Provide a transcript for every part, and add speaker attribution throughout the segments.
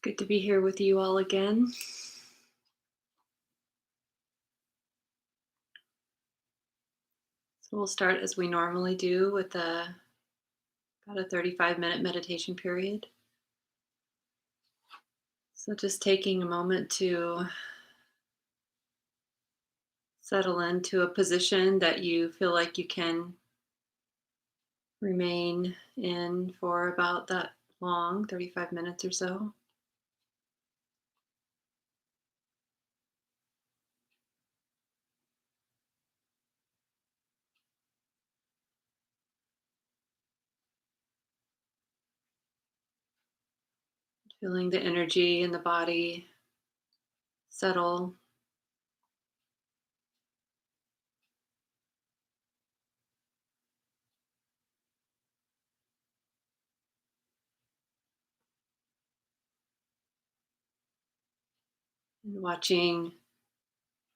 Speaker 1: Good to be here with you all again. So we'll start as we normally do with about a 35-minute meditation period. So just taking a moment to settle into a position that you feel like you can remain in for about that long, 35 minutes or so. Feeling the energy in the body settle. And watching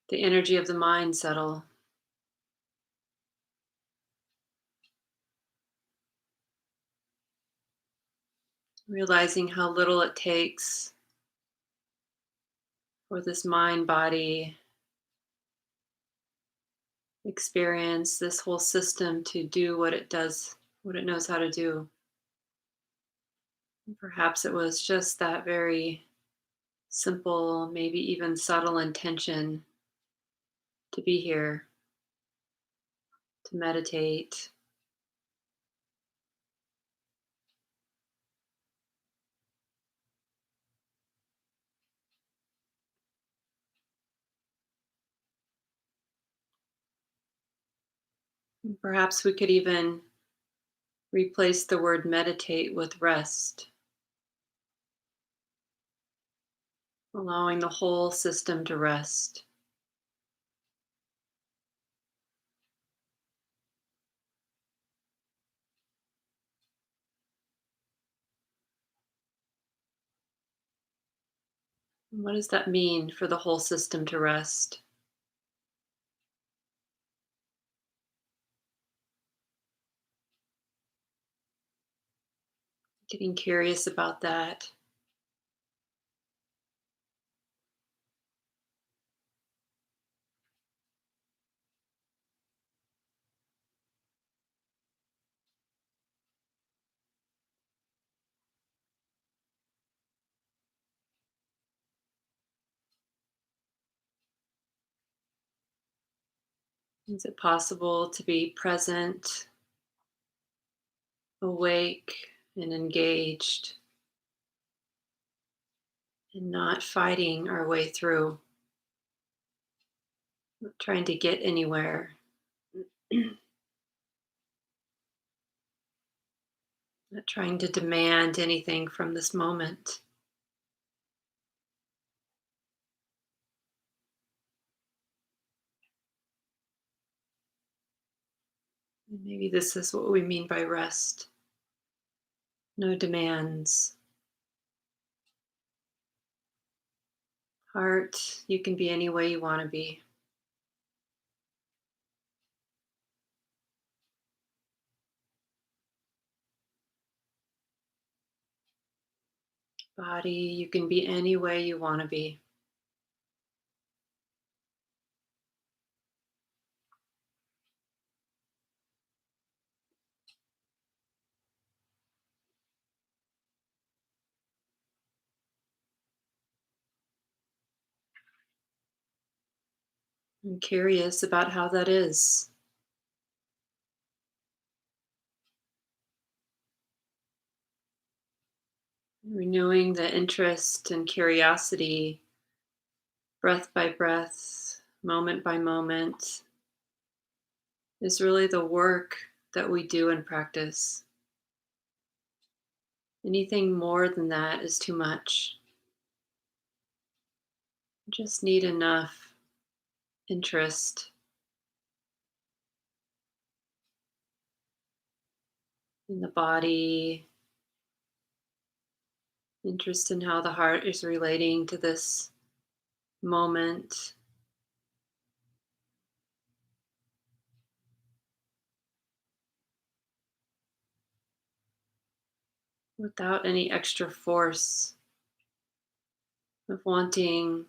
Speaker 1: the energy of the mind settle. Realizing how little it takes for this mind body experience, this whole system to do what it does, what it knows how to do. And perhaps it was just that very simple, maybe even subtle intention to be here, to meditate. And perhaps we could even replace the word meditate with rest, allowing the whole system to rest. And what does that mean for the whole system to rest? Getting curious about that. Is it possible to be present, awake, and engaged, and not fighting our way through, not trying to get anywhere, not trying to demand anything from this moment? And maybe this is what we mean by rest. No demands. Heart, you can be any way you want to be. Body, you can be any way you want to be. I'm curious about how that is. Renewing the interest and curiosity, breath by breath, moment by moment, is really the work that we do in practice. Anything more than that is too much. You just need enough interest in the body, interest in how the heart is relating to this moment, without any extra force. of wanting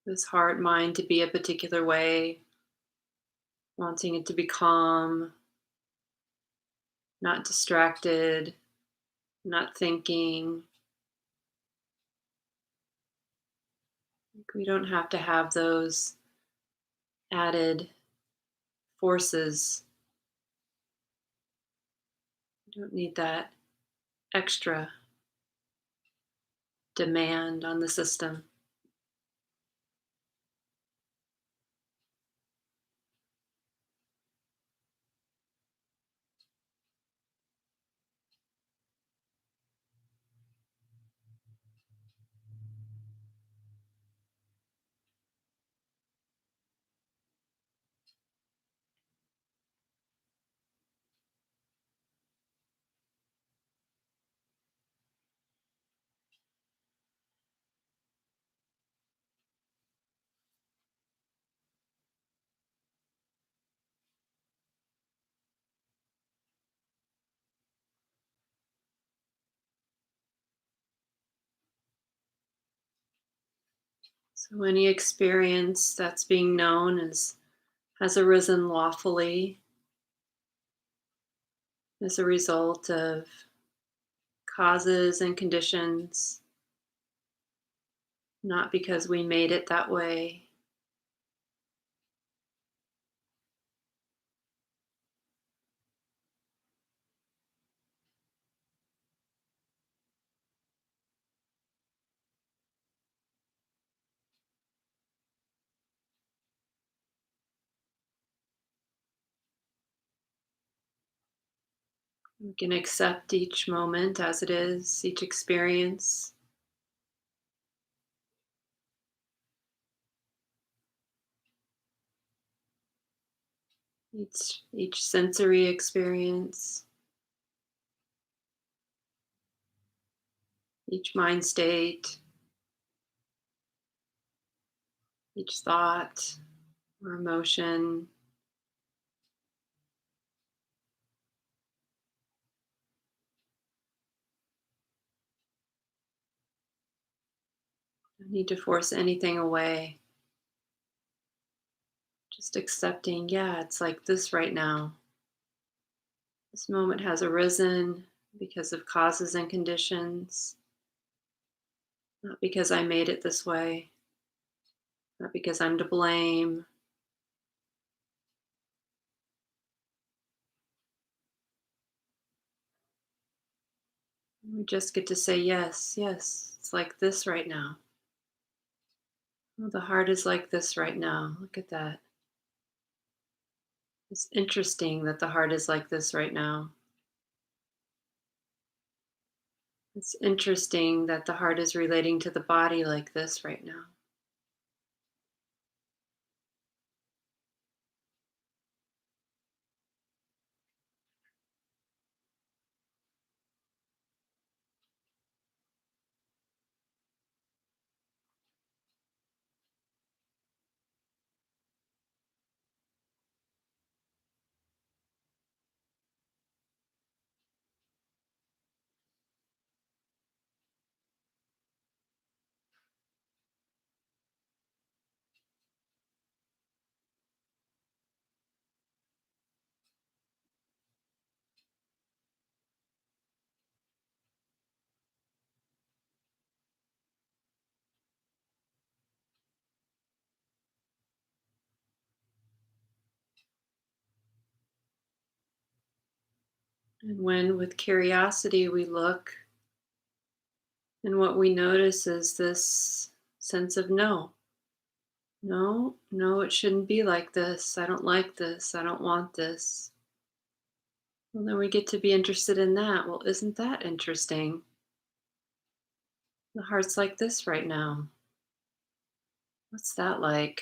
Speaker 1: this heart mind to be a particular way, wanting it to be calm, not distracted, not thinking. We don't have to have those added forces. We don't need that extra demand on the system. So any experience that's being known has arisen lawfully as a result of causes and conditions, not because we made it that way. We can accept each moment as it is, each experience, each sensory experience, each mind state, each thought or emotion. Don't need to force anything away. Just accepting, yeah, it's like this right now. This moment has arisen because of causes and conditions, not because I made it this way, not because I'm to blame. We just get to say, yes, yes, it's like this right now. Oh, the heart is like this right now. Look at that. It's interesting that the heart is like this right now. It's interesting that the heart is relating to the body like this right now. And when, with curiosity, we look, and what we notice is this sense of no. No, no, it shouldn't be like this. I don't like this. I don't want this. Well, then we get to be interested in that. Well, isn't that interesting? The heart's like this right now. What's that like?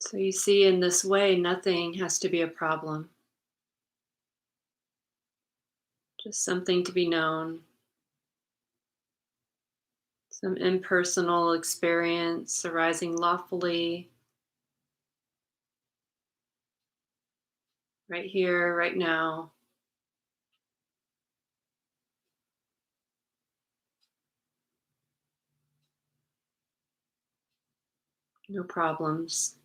Speaker 1: So you see, in this way, nothing has to be a problem, just something to be known, some impersonal experience arising lawfully, right here, right now. No problems.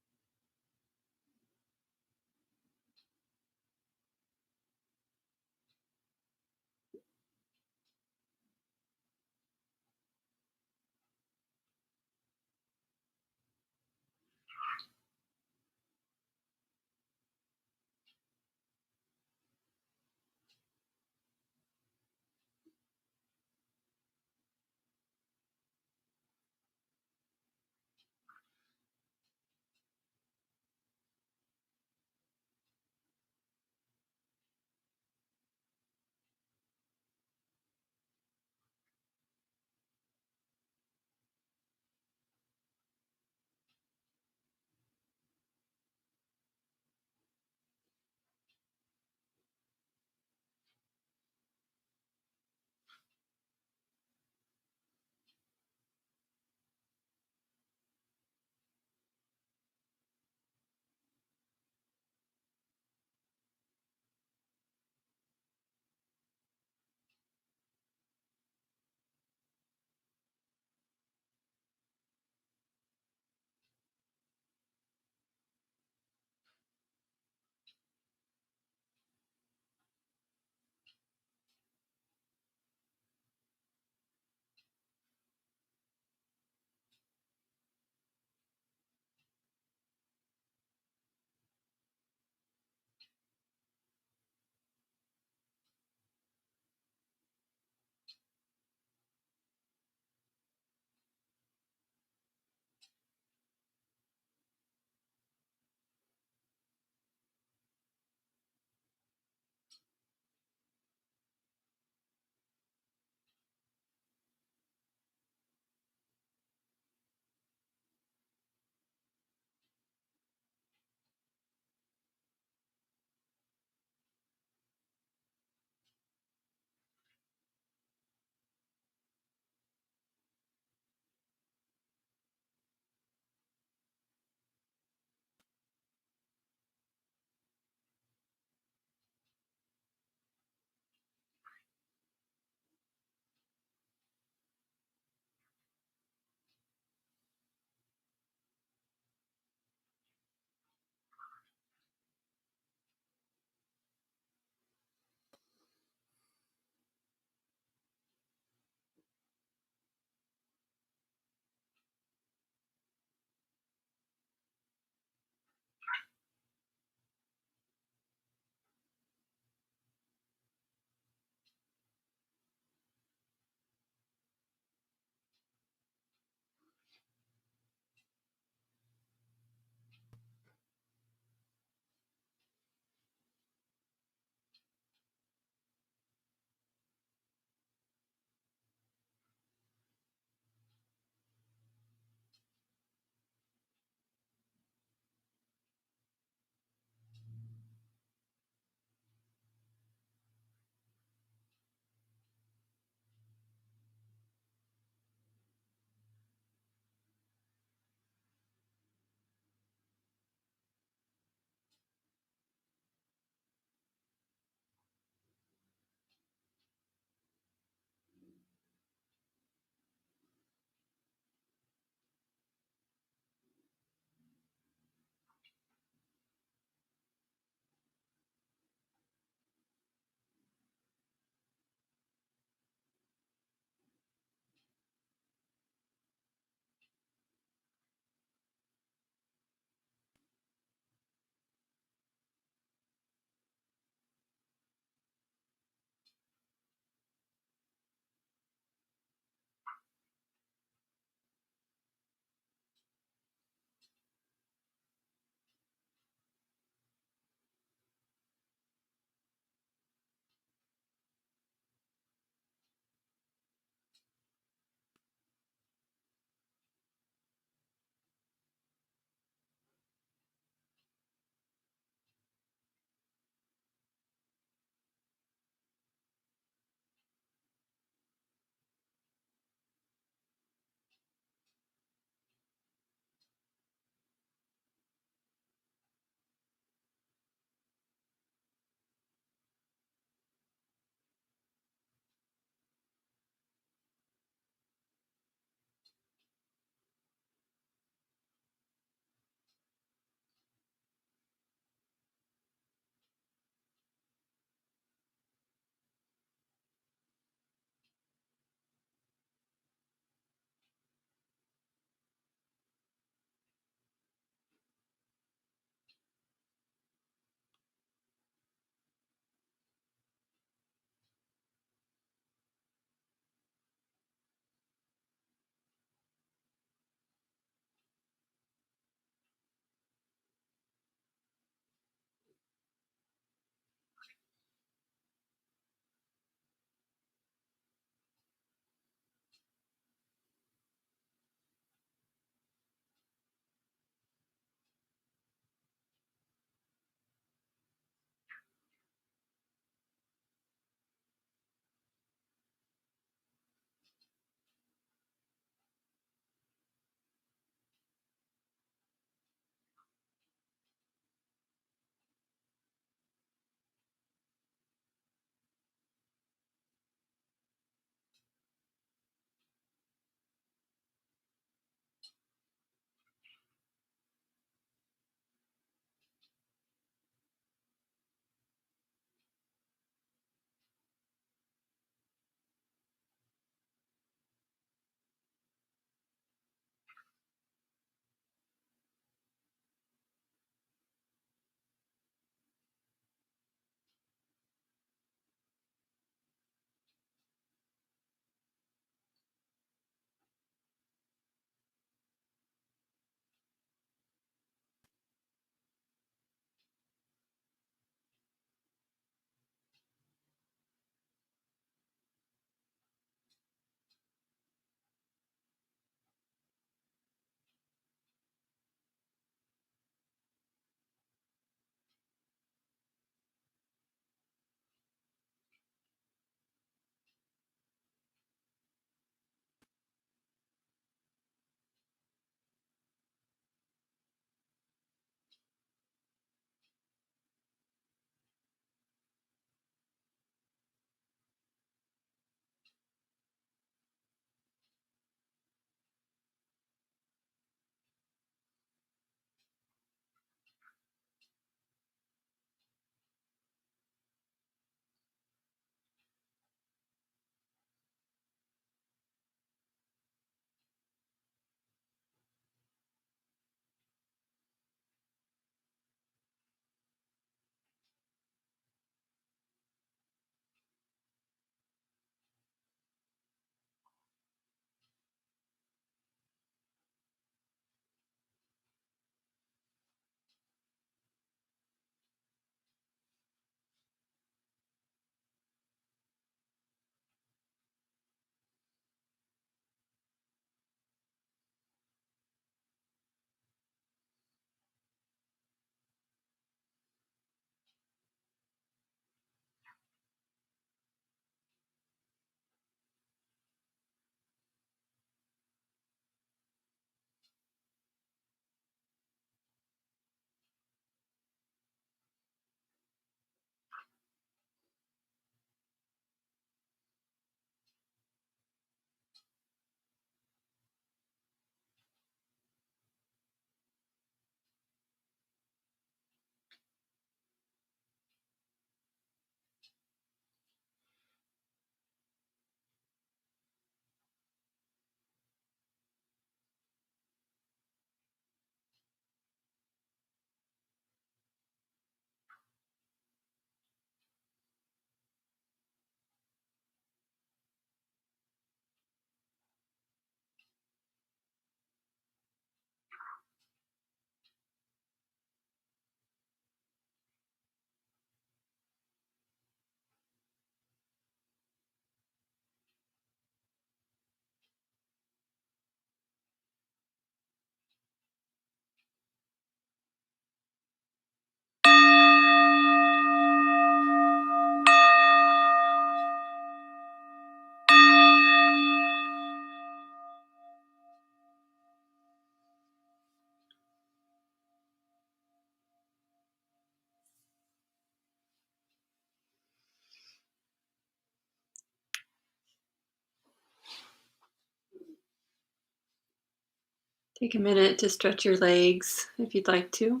Speaker 1: Take a minute to stretch your legs if you'd like to.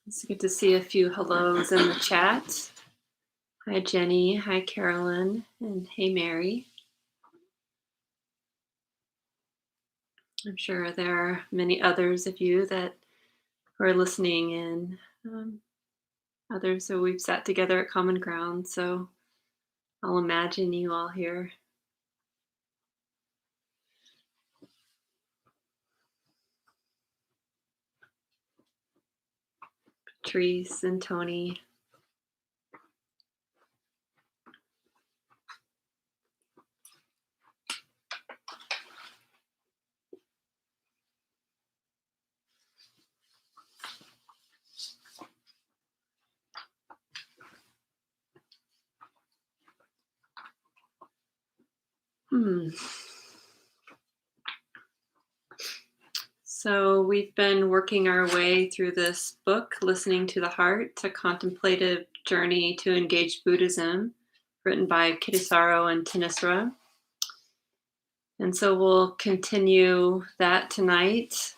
Speaker 1: It's good to see a few hellos in the chat. Hi, Jenny. Hi, Carolyn. And hey, Mary. I'm sure there are many others of you that are listening in. Others, so we've sat together at Common Ground, so I'll imagine you all here. Patrice and Tony. So we've been working our way through this book, Listening to the Heart, a contemplative journey to engage Buddhism, written by Kittisaro and Thanissaro. And so we'll continue that tonight.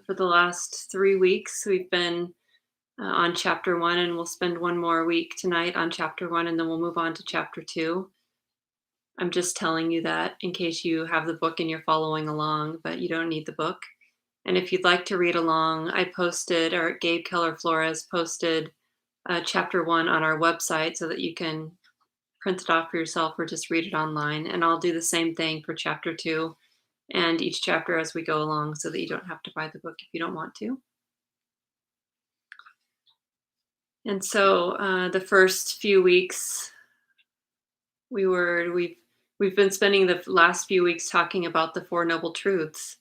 Speaker 1: For the last 3 weeks, we've been on chapter 1, and we'll spend one more week tonight on chapter 1, and then we'll move on to chapter 2. I'm just telling you that in case you have the book and you're following along, but you don't need the book. And if you'd like to read along, I posted, or Gabe Keller Flores posted chapter 1 on our website so that you can print it off for yourself or just read it online. And I'll do the same thing for chapter 2 and each chapter as we go along so that you don't have to buy the book if you don't want to. And so the first few weeks, we've been spending the last few weeks talking about the Four Noble Truths,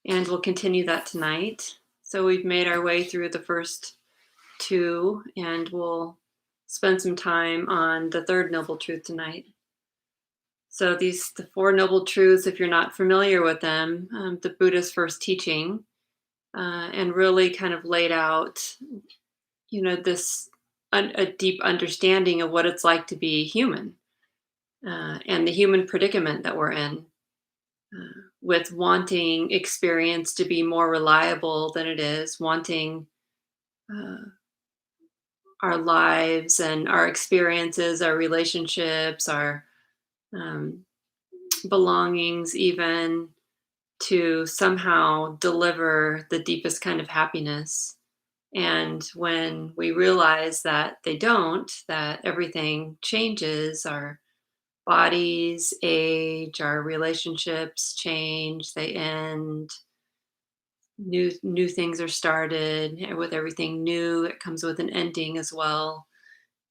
Speaker 1: and we'll continue that tonight. So we've made our way through the first 2, and we'll spend some time on the third Noble Truth tonight. So the Four Noble Truths, if you're not familiar with them, the Buddha's first teaching, and really kind of laid out, this a deep understanding of what it's like to be human, and the human predicament that we're in, with wanting experience to be more reliable than it is, wanting our lives and our experiences, our relationships, our belongings, even to somehow deliver the deepest kind of happiness. And when we realize that they don't, that everything changes, our bodies age, our relationships change, they end, new things are started. And with everything new, it comes with an ending as well.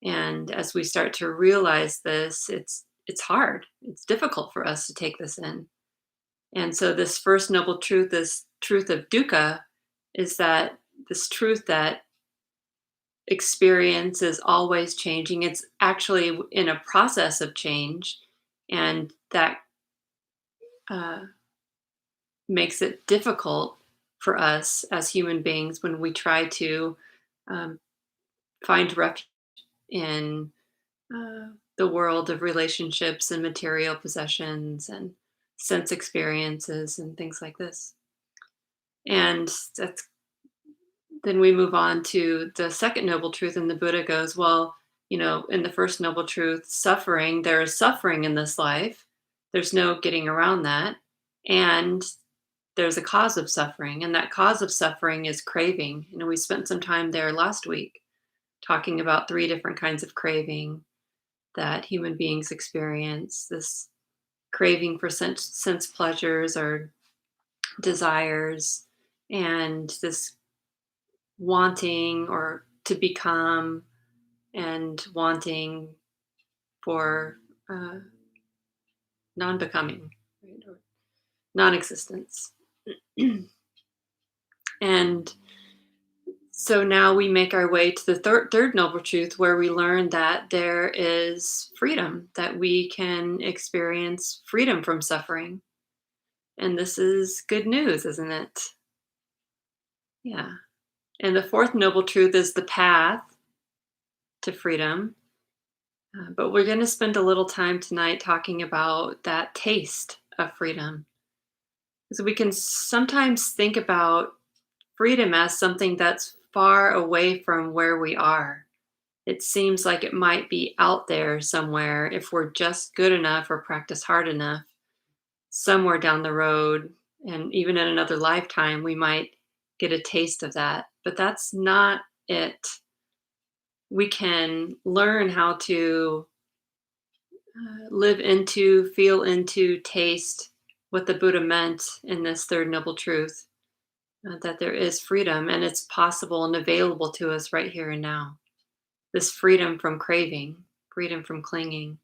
Speaker 1: And as we start to realize this, it's hard, it's difficult for us to take this in. And so this first noble truth, this truth of dukkha, is that this truth that experience is always changing. It's actually in a process of change, and that uh, makes it difficult for us as human beings when we try to um, find refuge in the world of relationships and material possessions and sense experiences and things like this. And that's then we move on to the second noble truth, and the Buddha goes, well, in the first noble truth, suffering, there is suffering in this life. There's no getting around that. And there's a cause of suffering, and that cause of suffering is craving. We spent some time there last week talking about 3 different kinds of craving that human beings experience. This craving for sense pleasures or desires, and this wanting or to become, and wanting for non-becoming, right, or non-existence. And so now we make our way to the third noble truth, where we learn that there is freedom, that we can experience freedom from suffering. And this is good news, isn't it? Yeah. And the fourth noble truth is the path to freedom. But we're going to spend a little time tonight talking about that taste of freedom. Because we can sometimes think about freedom as something that's far away from where we are. It seems like it might be out there somewhere if we're just good enough or practice hard enough, somewhere down the road. And even in another lifetime, we might get a taste of that. But that's not it. We can learn how to live into, feel into, taste what the Buddha meant in this third noble truth, that there is freedom and it's possible and available to us right here and now. This freedom from craving, freedom from clinging.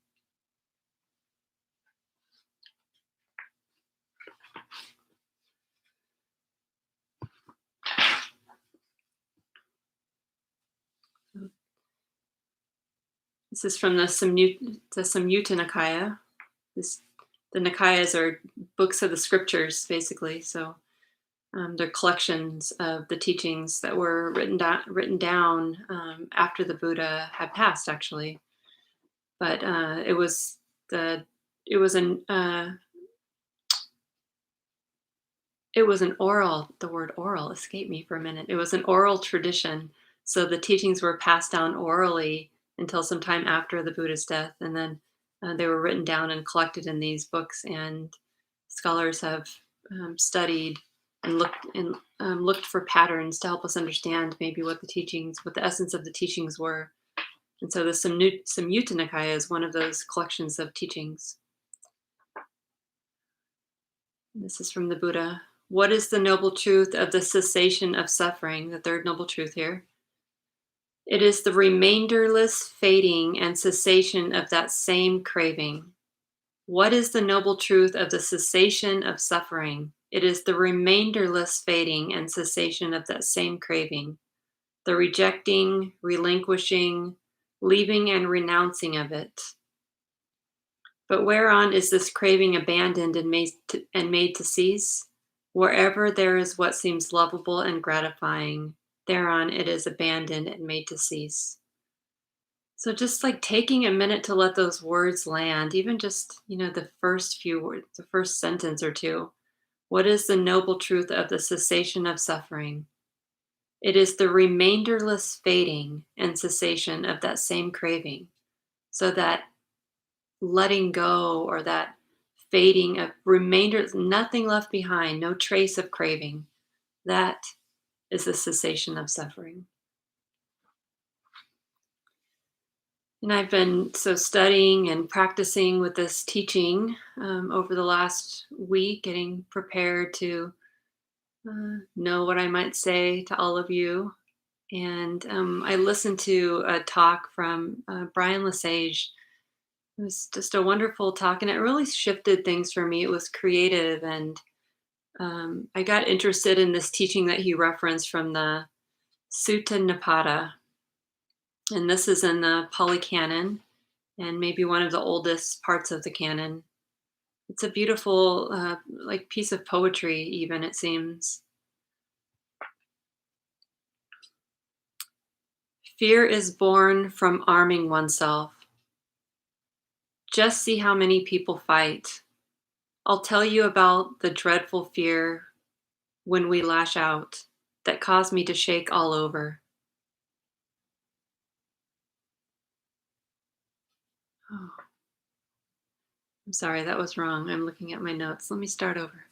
Speaker 1: This is from the Samyutta Nikaya. This, the Nikayas are books of the scriptures, basically. So they're collections of the teachings that were written down after the Buddha had passed, actually. But the it was an it was an oral. The word oral escaped me for a minute. It was an oral tradition. So the teachings were passed down orally until some time after the Buddha's death, and then they were written down and collected in these books. And scholars have studied and looked for patterns to help us understand maybe what the essence of the teachings were. And so the Samyutta Nikaya is one of those collections of teachings. This is from the Buddha. What is the noble truth of the cessation of suffering? The third noble truth here. It is the remainderless fading and cessation of that same craving. What is the noble truth of the cessation of suffering? It is the remainderless fading and cessation of that same craving, the rejecting, relinquishing, leaving, and renouncing of it. But whereon is this craving abandoned and made to cease? Wherever there is what seems lovable and gratifying, thereon it is abandoned and made to cease. So just like taking a minute to let those words land, even just, the first few words, the first sentence or two. What is the noble truth of the cessation of suffering? It is the remainderless fading and cessation of that same craving. So that letting go, or that fading of remainder, nothing left behind, no trace of craving. That is the cessation of suffering. And I've been studying and practicing with this teaching over the last week, getting prepared to know what I might say to all of you. And I listened to a talk from Brian Lesage. It was just a wonderful talk, and it really shifted things for me. It was creative, and I got interested in this teaching that he referenced from the Sutta Nipata. And this is in the Pali Canon, and maybe one of the oldest parts of the canon. It's a beautiful, piece of poetry, even, it seems. Fear is born from arming oneself. Just see how many people fight. I'll tell you about the dreadful fear when we lash out that caused me to shake all over. Oh, I'm sorry, that was wrong. I'm looking at my notes. Let me start over.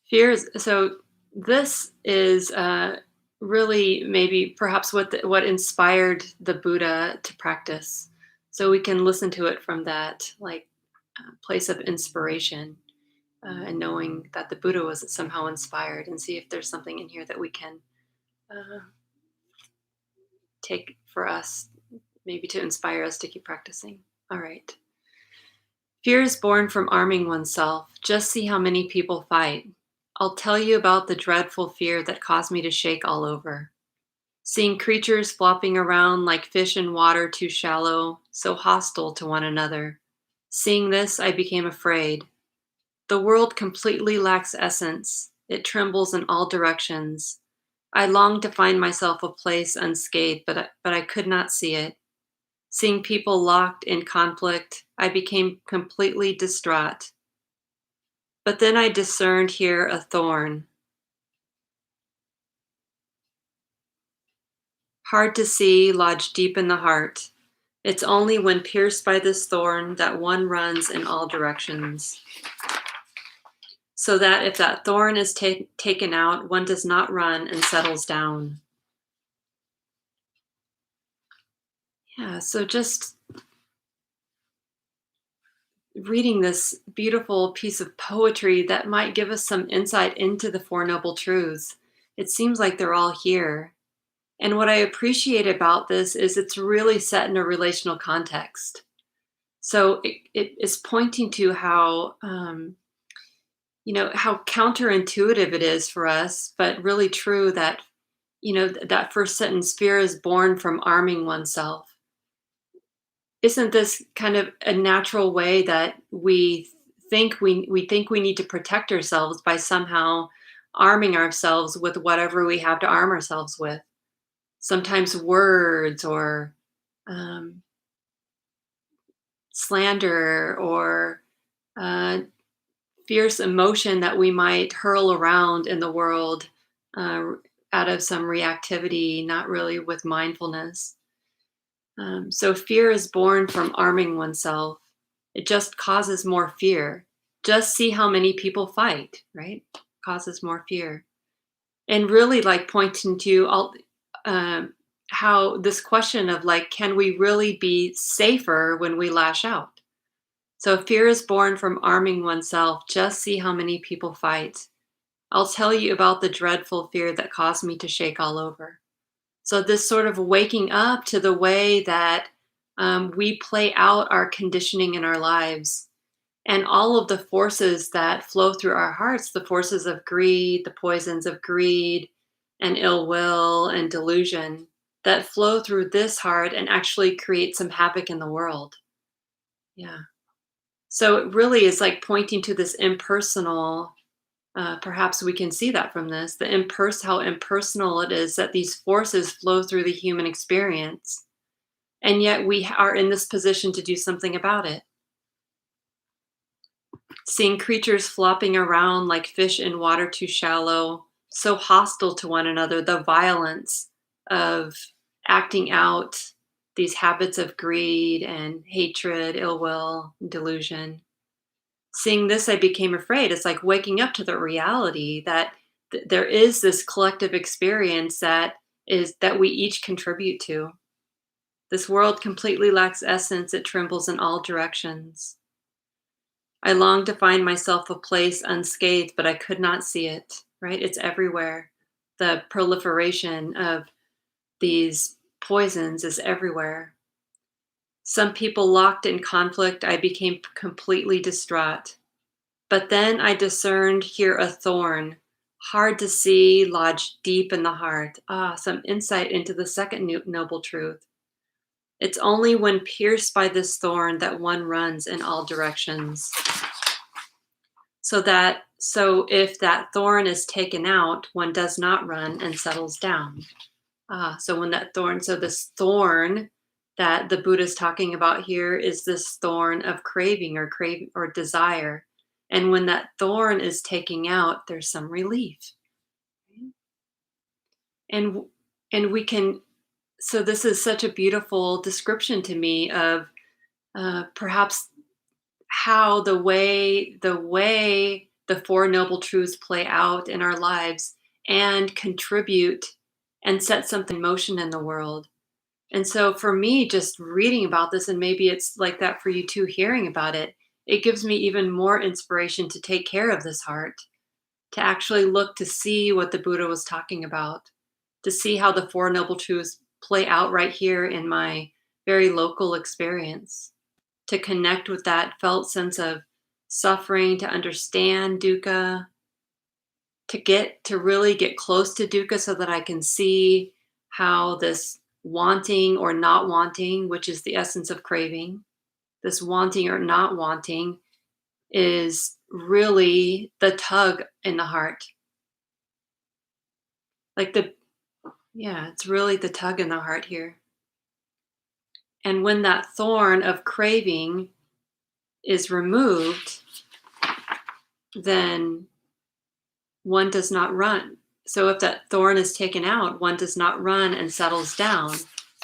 Speaker 1: Fear is this is really maybe perhaps what inspired the Buddha to practice. So we can listen to it from that place of inspiration, and knowing that the Buddha was somehow inspired, and see if there's something in here that we can uh, take for us, maybe to inspire us to keep practicing. All right. Fear is born from arming oneself. Just see how many people fight. I'll tell you about the dreadful fear that caused me to shake all over. Seeing creatures flopping around like fish in water too shallow, so hostile to one another. Seeing this, I became afraid. The world completely lacks essence. It trembles in all directions. I longed to find myself a place unscathed, but I could not see it. Seeing people locked in conflict, I became completely distraught. But then I discerned here a thorn, hard to see, lodged deep in the heart. It's only when pierced by this thorn that one runs in all directions. So that if that thorn is taken out, one does not run and settles down. Yeah, so just reading this beautiful piece of poetry that might give us some insight into the Four Noble Truths. It seems like they're all here. And what I appreciate about this is it's really set in a relational context. So it is pointing to how, how counterintuitive it is for us, but really true that, that first sentence, fear is born from arming oneself. Isn't this kind of a natural way that we think we need to protect ourselves by somehow arming ourselves with whatever we have to arm ourselves with? Sometimes words or um, slander or uh, fierce emotion that we might hurl around in the world uh, out of some reactivity, not really with mindfulness. So fear is born from arming oneself. It just causes more fear. Just see how many people fight, right? Causes more fear. And really like pointing to all um, how this question of like, can we really be safer when we lash out? So fear is born from arming oneself. Just see how many people fight. I'll tell you about the dreadful fear that caused me to shake all over. So, this sort of waking up to the way that we play out our conditioning in our lives and all of the forces that flow through our hearts, the forces of greed, the poisons of greed and ill will and delusion that flow through this heart and actually create some havoc in the world. Yeah. So, it really is like pointing to this impersonal. Perhaps we can see that from this, how impersonal it is that these forces flow through the human experience, and yet we are in this position to do something about it. Seeing creatures flopping around like fish in water too shallow, so hostile to one another, the violence of acting out these habits of greed and hatred, ill will, delusion. Seeing this, I became afraid. It's like waking up to the reality that there is this collective experience that we each contribute to. This world completely lacks essence. It trembles in all directions. I long to find myself a place unscathed, but I could not see it, right? It's everywhere. The proliferation of these poisons is everywhere. Some people locked in conflict, I became completely distraught. But then I discerned here a thorn, hard to see, lodged deep in the heart. Ah, some insight into the second noble truth. It's only when pierced by this thorn that one runs in all directions. So if that thorn is taken out, one does not run and settles down. So when that thorn, so this thorn that the Buddha is talking about here is this thorn of craving or desire. And when that thorn is taking out, there's some relief. And and we can. So this is such a beautiful description to me of perhaps how the Four Noble Truths play out in our lives and contribute and set something in motion in the world. And so for me, just reading about this, and maybe it's like that for you too, hearing about it, it gives me even more inspiration to take care of this heart, to actually look to see what the Buddha was talking about, to see how the Four Noble Truths play out right here in my very local experience, to connect with that felt sense of suffering, to understand dukkha, to really get close to dukkha so that I can see how this wanting or not wanting, which is the essence of craving, this wanting or not wanting is really the tug in the heart. Like yeah, it's really the tug in the heart here. And when that thorn of craving is removed, then one does not run. So if that thorn is taken out, one does not run and settles down.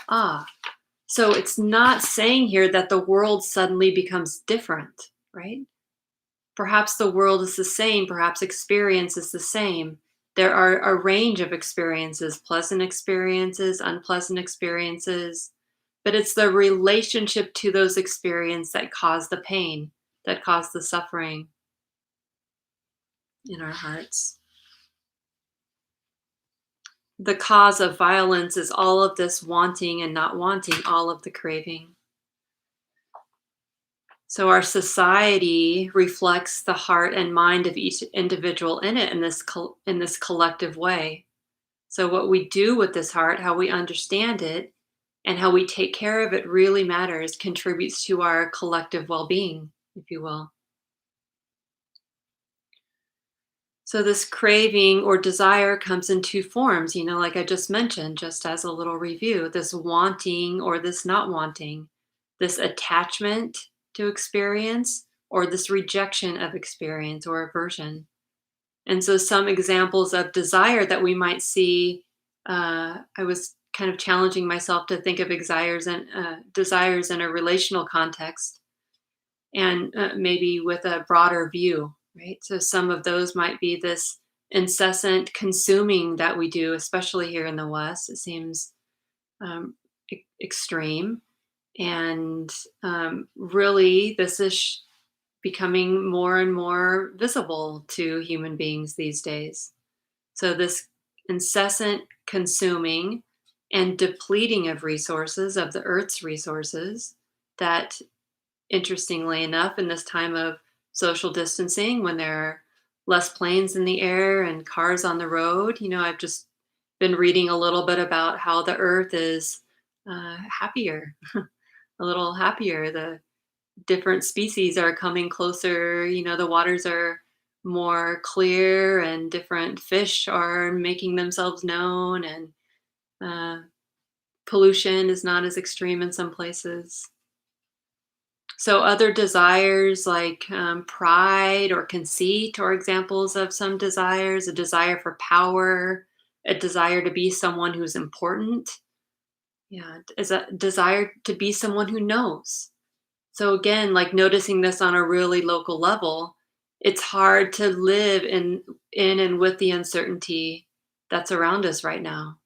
Speaker 1: Ah, so it's not saying here that the world suddenly becomes different, right? Perhaps the world is the same, perhaps experience is the same. There are a range of experiences, pleasant experiences, unpleasant experiences, but it's the relationship to those experiences that cause the pain, that cause the suffering in our hearts. The cause of violence is all of this wanting and not wanting, all of the craving. So our society reflects the heart and mind of each individual in it in this collective way. So what we do with this heart, how we understand it, and how we take care of it really matters, contributes to our collective well-being, if you will. So this craving or desire comes in two forms, like I just mentioned, just as a little review, this wanting or this not wanting, this attachment to experience or this rejection of experience or aversion. And so some examples of desire that we might see, I was kind of challenging myself to think of desires in a relational context and maybe with a broader view, right? So some of those might be this incessant consuming that we do, especially here in the West. It seems extreme. And really, this is becoming more and more visible to human beings these days. So, this incessant consuming and depleting of resources, of the earth's resources, that interestingly enough, in this time of social distancing, when there are less planes in the air and cars on the road, I've just been reading a little bit about how the earth is happier, a little happier. The different species are coming closer, the waters are more clear and different fish are making themselves known, and uh, pollution is not as extreme in some places. So other desires like pride or conceit are examples of some desires, a desire for power, a desire to be someone who's important. Yeah, is a desire to be someone who knows. So again, like noticing this on a really local level, it's hard to live in and with the uncertainty that's around us right now.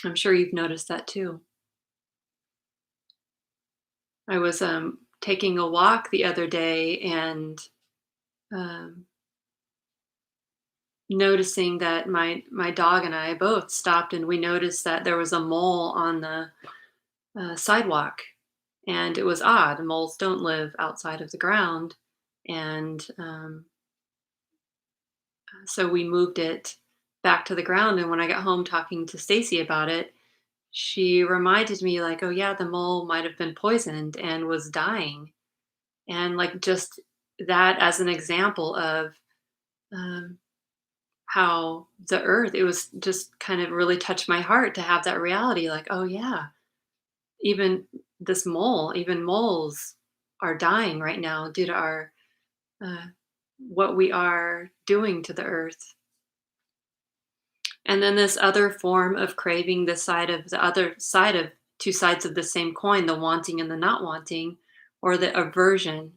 Speaker 1: I'm sure you've noticed that too. I was taking a walk the other day and um, noticing that my dog and I both stopped, and we noticed that there was a mole on the sidewalk, and it was odd. Moles don't live outside of the ground, and so we moved it back to the ground. And when I got home talking to Stacy about it, she reminded me like, "Oh yeah, the mole might have been poisoned and was dying," and like just that as an example of um, how the earth, it was just kind of really touched my heart to have that reality like, oh yeah, even even moles are dying right now due to our uh, what we are doing to the earth. And then this other form of craving, the other side of two sides of the same coin, the wanting and the not wanting, or the aversion.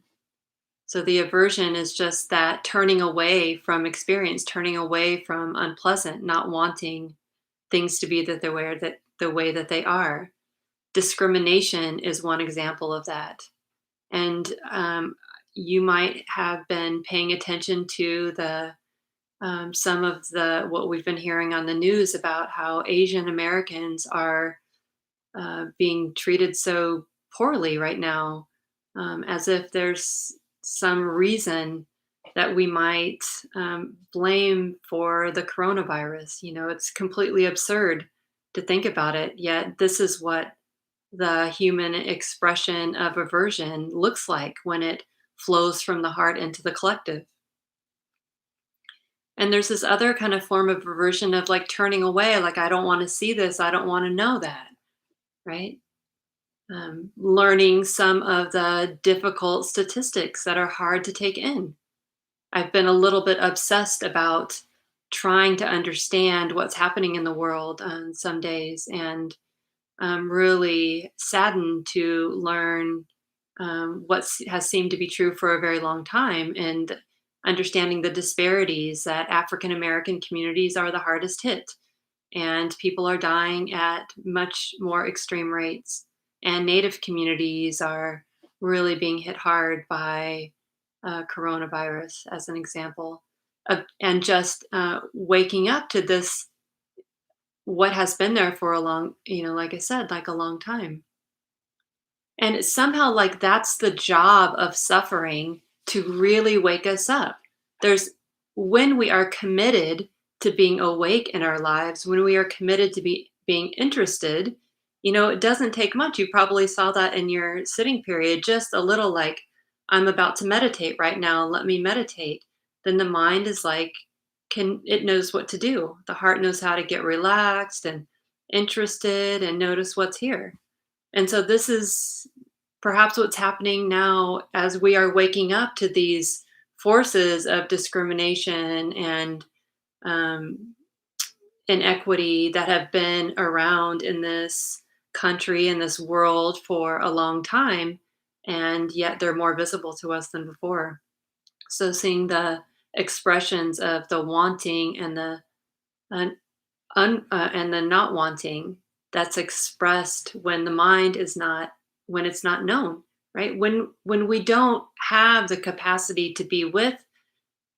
Speaker 1: So the aversion is just that turning away from experience, turning away from unpleasant, not wanting things to be the way that they are. Discrimination is one example of that. And you might have been paying attention to the some of the what we've been hearing on the news about how Asian Americans are being treated so poorly right now, as if there's some reason that we might blame for the coronavirus. It's completely absurd to think about it. Yet this is what the human expression of aversion looks like when it flows from the heart into the collective. And there's this other kind of form of aversion of like turning away, like, I don't want to see this, I don't want to know that, right? Learning some of the difficult statistics that are hard to take in. I've been a little bit obsessed about trying to understand what's happening in the world on some days, and I'm really saddened to learn what has seemed to be true for a very long time, and understanding the disparities that African American communities are the hardest hit, and people are dying at much more extreme rates. And Native communities are really being hit hard by coronavirus, as an example. And just waking up to this, what has been there for a long, like I said, like a long time. And it's somehow like that's the job of suffering, to really wake us up. There's When we are committed to being awake in our lives, when we are committed to being interested, it doesn't take much. You probably saw that in your sitting period, just a little like, I'm about to meditate right now, let me meditate. Then the mind is like, it knows what to do. The heart knows how to get relaxed and interested and notice what's here. And so this is perhaps what's happening now as we are waking up to these forces of discrimination and um, inequity that have been around in this country, in this world for a long time, and yet they're more visible to us than before. So seeing the expressions of the wanting and the and the not wanting, that's expressed when the mind is not, when it's not known, right? When we don't have the capacity to be with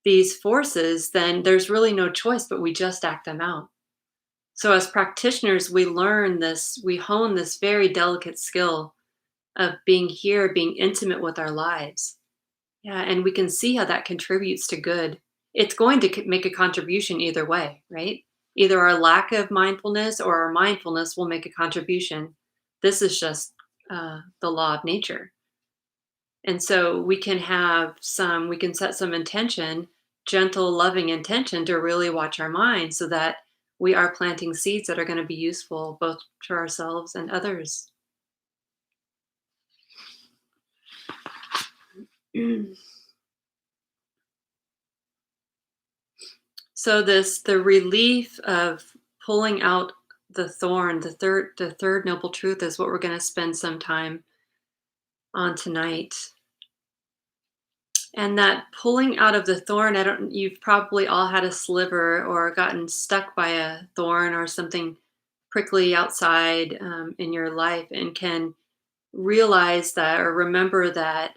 Speaker 1: these forces, then there's really no choice, but we just act them out. So as practitioners, we learn this, we hone this very delicate skill of being here, being intimate with our lives. Yeah, and we can see how that contributes to good. It's going to make a contribution either way, right? Either our lack of mindfulness or our mindfulness will make a contribution. This is just the law of nature. And so we can set some intention, gentle, loving intention, to really watch our mind, so that we are planting seeds that are going to be useful both to ourselves and others. So the relief of pulling out the thorn, the third noble truth, is what we're going to spend some time on tonight. And that pulling out of the thorn, you've probably all had a sliver or gotten stuck by a thorn or something prickly outside in your life, and can realize that, or remember that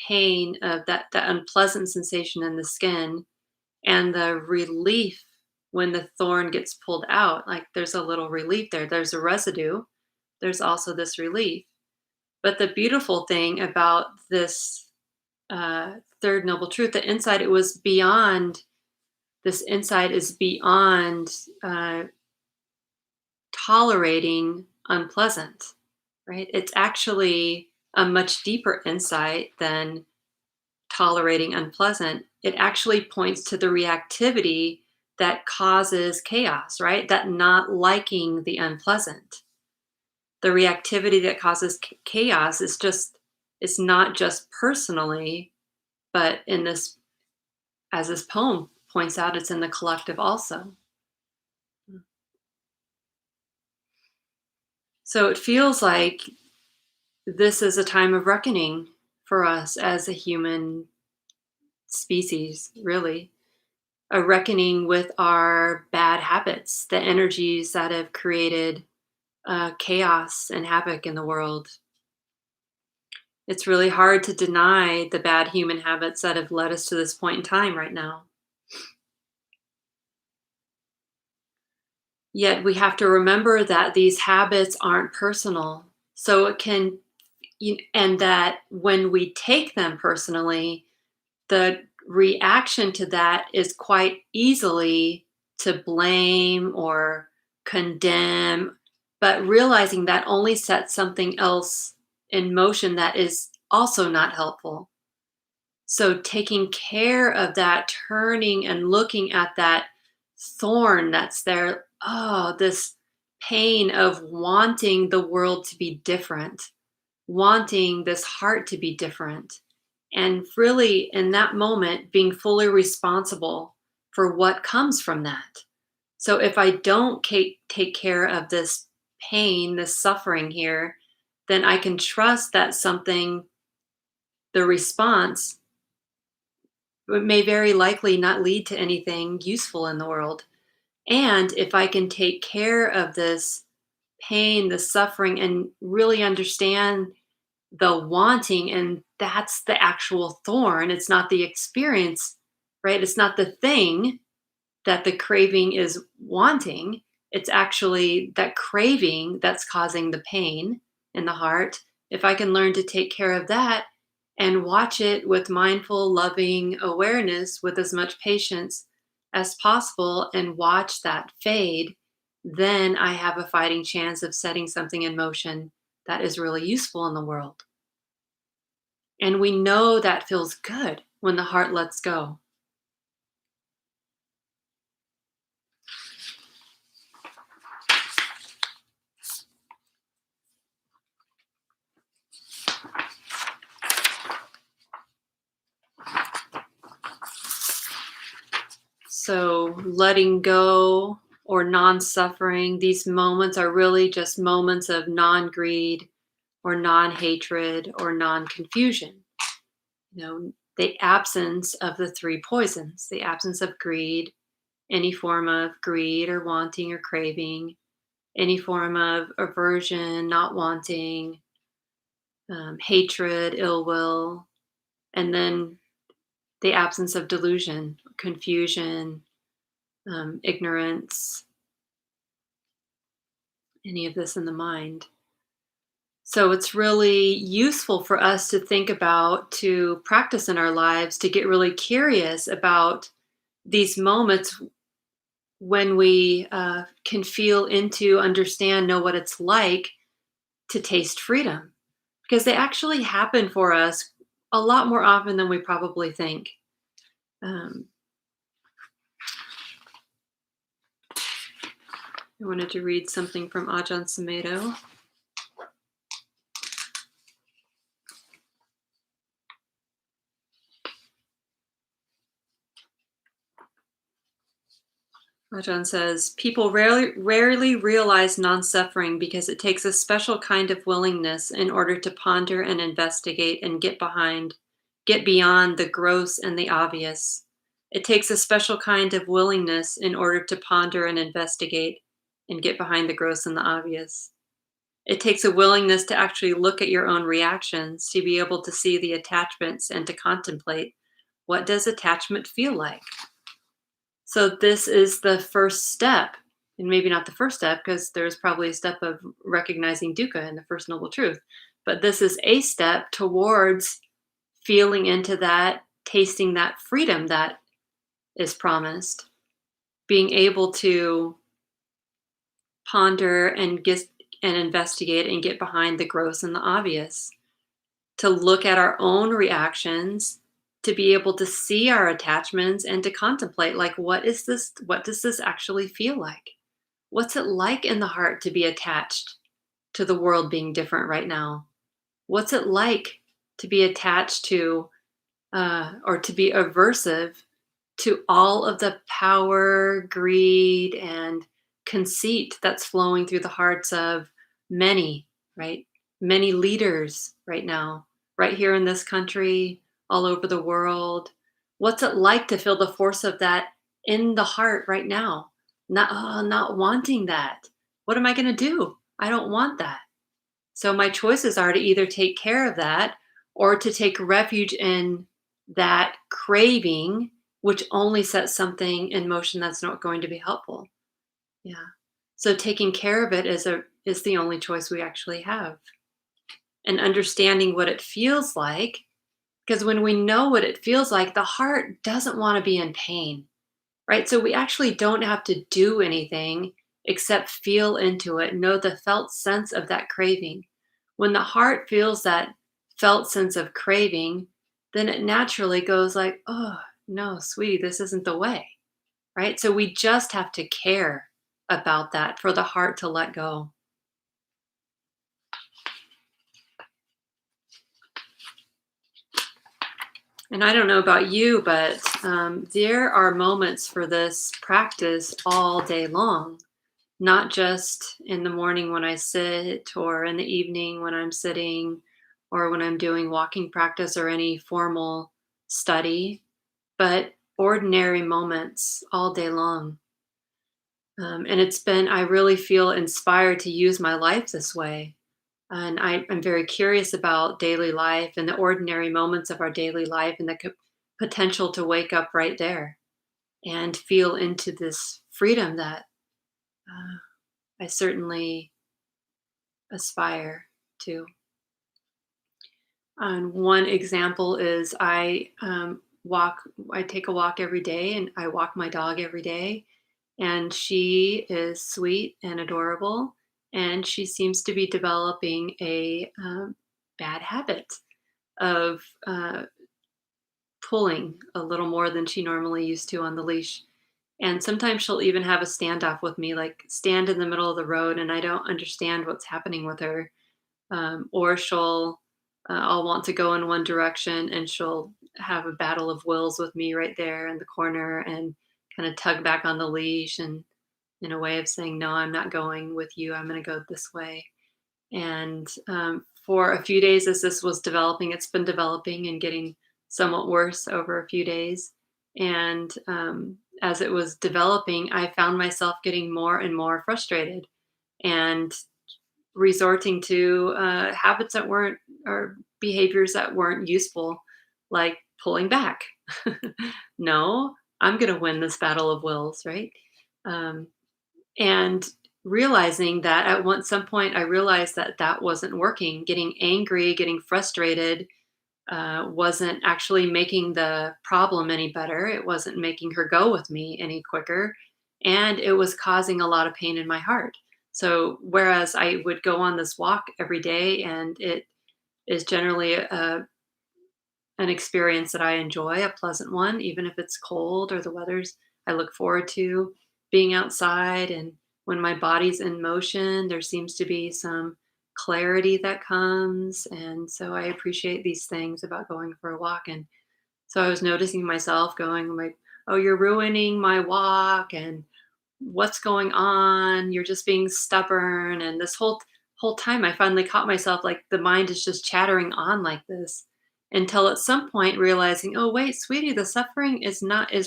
Speaker 1: pain of that unpleasant sensation in the skin, and the relief when the thorn gets pulled out. Like, there's a little relief there, there's a residue, there's also this relief. But the beautiful thing about this third noble truth, the insight, it was beyond, this insight is beyond uh, tolerating unpleasant, right? It's actually a much deeper insight than tolerating unpleasant. It actually points to the reactivity that causes chaos, right? That not liking the unpleasant. The reactivity that causes chaos is just, it's not just personally, but in this, as this poem points out, it's in the collective also. So it feels like this is a time of reckoning for us as a human species, really. A reckoning with our bad habits, the energies that have created chaos and havoc in the world. It's really hard to deny the bad human habits that have led us to this point in time right now. Yet we have to remember that these habits aren't personal. So it can, and that when we take them personally, the reaction to that is quite easily to blame or condemn but realizing that only sets something else in motion that is also not helpful. So taking care of that, turning and looking at that thorn that's there. Oh, this pain of wanting the world to be different, wanting this heart to be different. And really, in that moment, being fully responsible for what comes from that. So if I don't take care of this pain, this suffering here, then I can trust that something, the response, may very likely not lead to anything useful in the world. And if I can take care of this pain, the suffering, and really understand the wanting, and that's the actual thorn, it's not the experience, right? It's not the thing that the craving is wanting. It's actually that craving that's causing the pain in the heart. If I can learn to take care of that and watch it with mindful, loving awareness with as much patience as possible and watch that fade, then I have a fighting chance of setting something in motion that is really useful in the world. And we know that feels good when the heart lets go. So, letting go or non suffering, these moments are really just moments of non greed or non hatred or non confusion. The absence of the three poisons, the absence of greed, any form of greed or wanting or craving, any form of aversion, not wanting, hatred, ill will, and then the absence of delusion, confusion, ignorance, any of this in the mind. So it's really useful for us to think about, to practice in our lives, to get really curious about these moments when we can feel into, understand, know what it's like to taste freedom. Because they actually happen for us a lot more often than we probably think. Um, I wanted to read something from Ajahn Sumedho. Ajahn says, people rarely realize non-suffering because it takes a special kind of willingness in order to ponder and investigate and get beyond the gross and the obvious. It takes a special kind of willingness in order to ponder and investigate and get behind the gross and the obvious. It takes a willingness to actually look at your own reactions, to be able to see the attachments and to contemplate, what does attachment feel like? So this is the first step, and maybe not the first step because there's probably a step of recognizing dukkha and the first noble truth. But this is a step towards feeling into that, tasting that freedom that is promised, being able to ponder and investigate and get behind the gross and the obvious, to look at our own reactions, to be able to see our attachments and to contemplate, like, what does this actually feel like? What's it like in the heart to be attached to the world being different right now? What's it like to be attached to or to be aversive to all of the power, greed, and conceit that's flowing through the hearts of many, right? Many leaders right now, right here in this country, all over the world. What's it like to feel the force of that in the heart right now? Not wanting that. What am I going to do? I don't want that. So my choices are to either take care of that or to take refuge in that craving, which only sets something in motion that's not going to be helpful. Yeah. So taking care of it is the only choice we actually have. And understanding what it feels like, because when we know what it feels like, the heart doesn't want to be in pain, right? So we actually don't have to do anything except feel into it, know the felt sense of that craving. When the heart feels that felt sense of craving, then it naturally goes like, oh, no, sweetie, this isn't the way, right? So we just have to care about that for the heart to let go. And I don't know about you, but there are moments for this practice all day long, not just in the morning when I sit, or in the evening when I'm sitting, or when I'm doing walking practice or any formal study, but ordinary moments all day long. And I really feel inspired to use my life this way. And I'm very curious about daily life and the ordinary moments of our daily life and the potential to wake up right there and feel into this freedom that I certainly aspire to. And one example is I take a walk every day and I walk my dog every day. And she is sweet and adorable. And she seems to be developing a bad habit of pulling a little more than she normally used to on the leash. And sometimes she'll even have a standoff with me, like stand in the middle of the road, and I don't understand what's happening with her. Or I'll want to go in one direction, and she'll have a battle of wills with me right there in the corner, and kind of tug back on the leash, and in a way of saying, "No, I'm not going with you. I'm going to go this way." And for a few days, as this was developing, it's been developing and getting somewhat worse over a few days. And as it was developing, I found myself getting more and more frustrated and resorting to habits that weren't, or behaviors that weren't useful, like pulling back. No, I'm going to win this battle of wills, right? Um, and realizing that some point I realized that that wasn't working. Getting angry, getting frustrated wasn't actually making the problem any better. It wasn't making her go with me any quicker, and it was causing a lot of pain in my heart. So whereas I would go on this walk every day, and it is generally an experience that I enjoy, a pleasant one, even if it's cold or the weather's, I look forward to being outside. And when my body's in motion, there seems to be some clarity that comes. And so I appreciate these things about going for a walk. And so I was noticing myself going like, oh, you're ruining my walk. And what's going on? You're just being stubborn. And this whole time I finally caught myself like the mind is just chattering on like this, until at some point realizing, oh wait, sweetie, the suffering is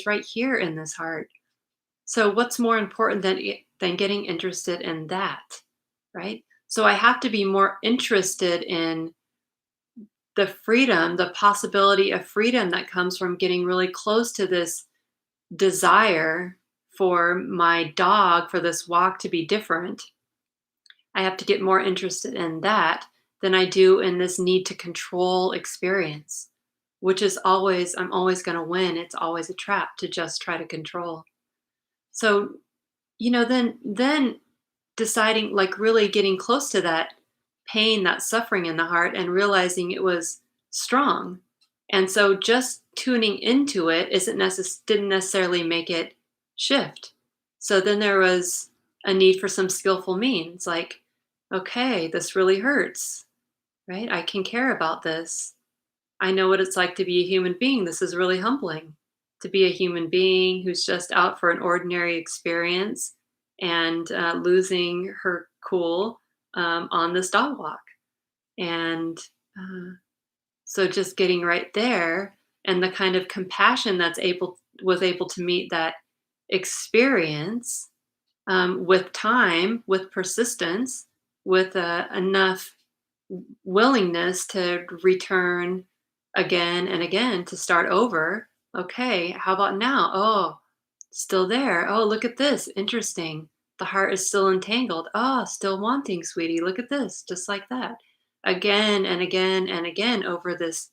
Speaker 1: right here in this heart. So what's more important than getting interested in that, right? So I have to be more interested in the freedom, the possibility of freedom that comes from getting really close to this desire for my dog, for this walk to be different. I have to get more interested in that than I do in this need to control experience, which is always, I'm always going to win. It's always a trap to just try to control. So, then deciding, like really getting close to that pain, that suffering in the heart, and realizing it was strong. And so just tuning into it didn't necessarily make it shift. So then there was a need for some skillful means, like, okay, this really hurts, right? I can care about this. I know what it's like to be a human being. This is really humbling to be a human being who's just out for an ordinary experience and losing her cool on this dog walk. And so just getting right there, and the kind of compassion was able to meet that experience with time, with persistence, with enough willingness to return again and again, to start over. Okay, how about now? Oh, still there. Oh, look at this. Interesting. The heart is still entangled. Oh, still wanting, sweetie. Look at this. Just like that. Again and again and again over this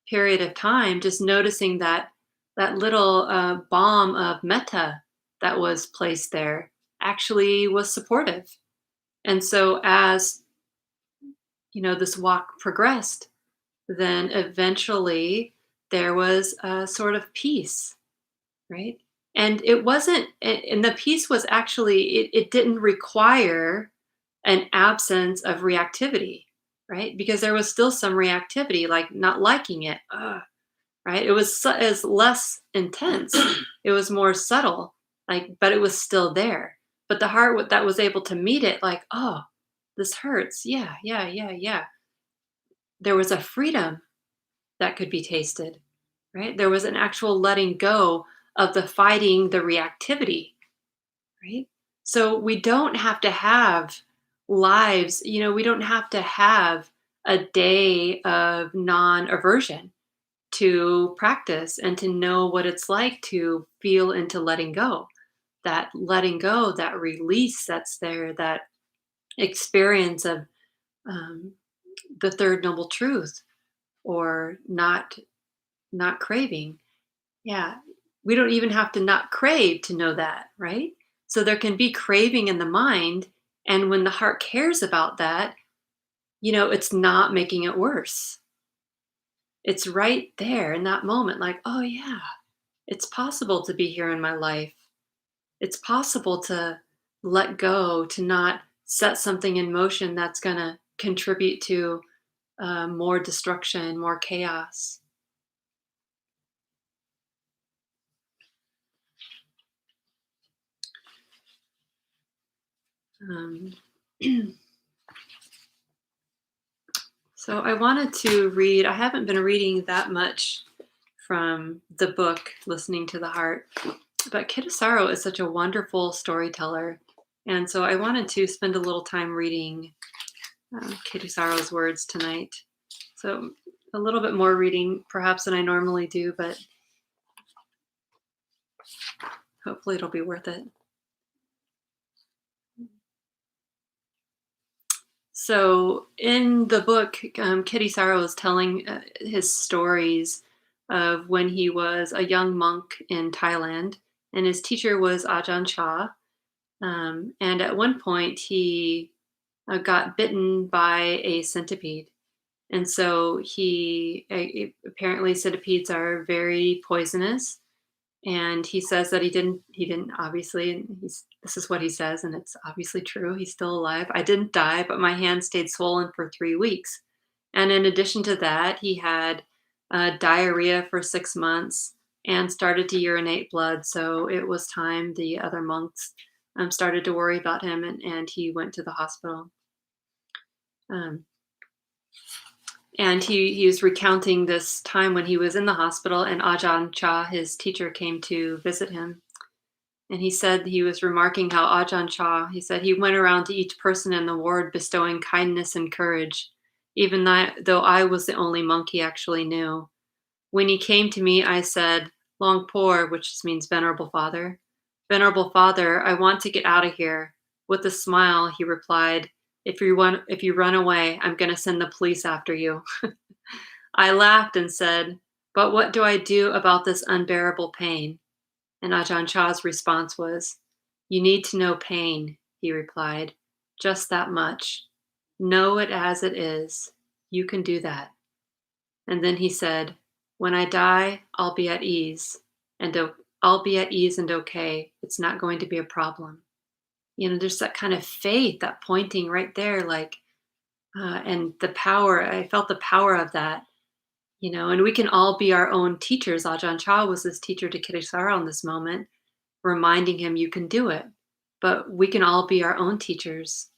Speaker 1: period of time, just noticing that little bomb of metta that was placed there actually was supportive. And so as, this walk progressed, then eventually there was a sort of peace, right? And it wasn't, and the peace was actually, it didn't require an absence of reactivity, right? Because there was still some reactivity, like not liking it, right? It was is less intense. It was more subtle, like, but it was still there. But the heart that was able to meet it, like, oh, this hurts. Yeah, yeah, yeah, yeah. There was a freedom that could be tasted, right? There was an actual letting go of the fighting the reactivity, right? So we don't have to have lives, we don't have to have a day of non aversion to practice and to know what it's like to feel into letting go, that release that's there, that experience of um, the third noble truth, or not craving. Yeah, we don't even have to not crave to know that, right? So there can be craving in the mind, and when the heart cares about that, it's not making it worse. It's right there in that moment, like, oh yeah, it's possible to be here in my life. It's possible to let go, to not set something in motion that's going to contribute to more destruction, more chaos. Um, so I wanted to read, I haven't been reading that much from the book, Listening to the Heart, but Kittasaro is such a wonderful storyteller. And so I wanted to spend a little time reading Kitasaro's words tonight. So a little bit more reading perhaps than I normally do, but hopefully it'll be worth it. So in the book, Kittisaro is telling his stories of when he was a young monk in Thailand, and his teacher was Ajahn Chah. And at one point, he got bitten by a centipede. And so apparently centipedes are very poisonous. And he says that he didn't obviously, and this is what he says, and it's obviously true. He's still alive. I didn't die, but my hand stayed swollen for 3 weeks. And in addition to that, he had diarrhea for 6 months and started to urinate blood. So it was time the other monks started to worry about him, and he went to the hospital. Um, and he was recounting this time when he was in the hospital, and Ajahn Chah, his teacher, came to visit him. And he said he was remarking how Ajahn Chah, he said he went around to each person in the ward bestowing kindness and courage, even though I was the only monk he actually knew. When he came to me, I said, Long Por, which just means Venerable Father. Venerable Father, I want to get out of here. With a smile, he replied, if you run away, I'm going to send the police after you. I laughed and said, but what do I do about this unbearable pain? And Ajahn Chah's response was, you need to know pain, he replied. Just that much. Know it as it is. You can do that. And then he said, when I die, I'll be at ease. I'll be at ease and okay. It's not going to be a problem. There's that kind of faith, that pointing right there, like, and the power, I felt the power of that, and we can all be our own teachers. Ajahn Chah was this teacher to Kittisaro in this moment, reminding him you can do it. But we can all be our own teachers.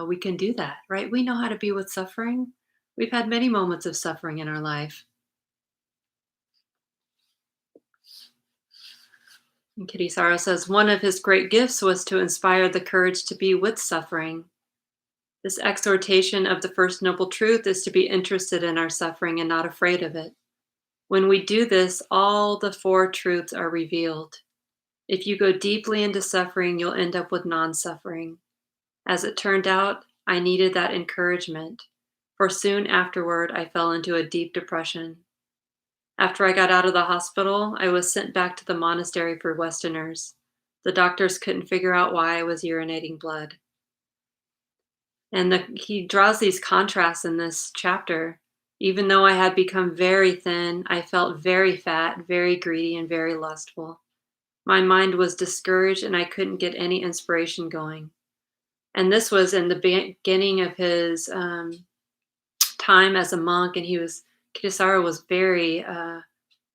Speaker 1: We can do that, right? We know how to be with suffering. We've had many moments of suffering in our life. And Kittisaro says one of his great gifts was to inspire the courage to be with suffering. This exhortation of the First Noble Truth is to be interested in our suffering and not afraid of it. When we do this, all the four truths are revealed. If you go deeply into suffering, you'll end up with non-suffering. As it turned out, I needed that encouragement, for soon afterward, I fell into a deep depression. After I got out of the hospital, I was sent back to the monastery for Westerners. The doctors couldn't figure out why I was urinating blood. And he draws these contrasts in this chapter. Even though I had become very thin, I felt very fat, very greedy, and very lustful. My mind was discouraged and I couldn't get any inspiration going. And this was in the beginning of his time as a monk, and Kittisaro was very,